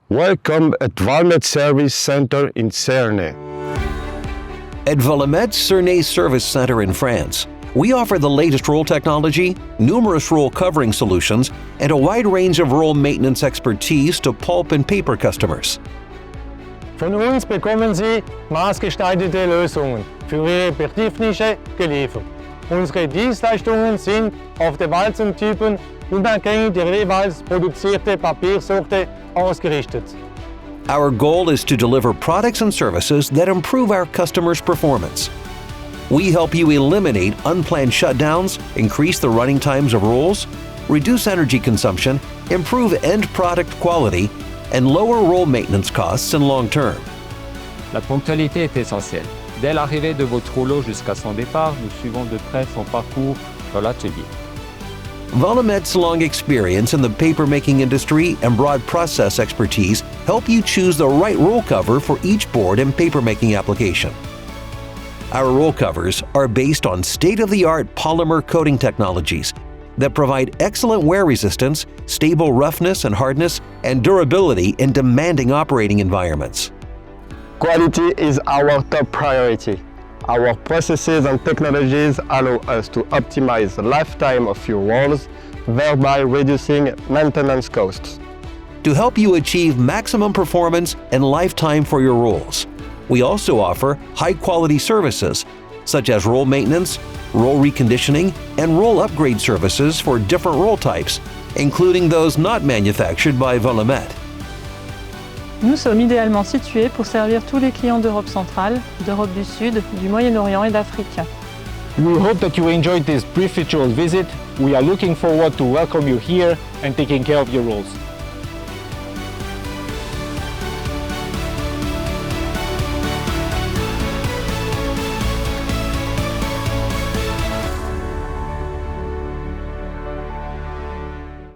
Welcome at Valmet Service Center in Cernay. At Valmet Cernay Service Center in France, we offer the latest roll technology, numerous roll covering solutions, and a wide range of roll maintenance expertise to pulp and paper customers. Von uns bekommen Sie maßgestaltete Lösungen für Ihre Bedürfnisse geliefert. Unsere Dienstleistungen sind auf die Walzentypen unabhängig der jeweils produzierte Papiersorte ausgerichtet. Our goal is to deliver products and services that improve our customers' performance. We help you eliminate unplanned shutdowns, increase the running times of rolls, reduce energy consumption, improve end product quality, and lower roll maintenance costs in long term. La ponctualité est essentielle. Dès l'arrivée de votre rouleau jusqu'à son départ, nous suivons de près son parcours dans l'atelier. Valmet's long experience in the paper-making industry and broad process expertise help you choose the right roll cover for each board and paper-making application. Our roll covers are based on state-of-the-art polymer coating technologies that provide excellent wear resistance, stable roughness and hardness, and durability in demanding operating environments. Quality is our top priority. Our processes and technologies allow us to optimize the lifetime of your rolls, thereby reducing maintenance costs. To help you achieve maximum performance and lifetime for your rolls, we also offer high-quality services such as roll maintenance, roll reconditioning, and roll upgrade services for different roll types, including those not manufactured by Valmet. Nous sommes idéalement situés pour servir tous les clients d'Europe centrale, d'Europe du Sud, du Moyen-Orient et d'Afrique. We hope that you enjoyed this brief virtual visit. We are looking forward to welcome you here and taking care of your rolls.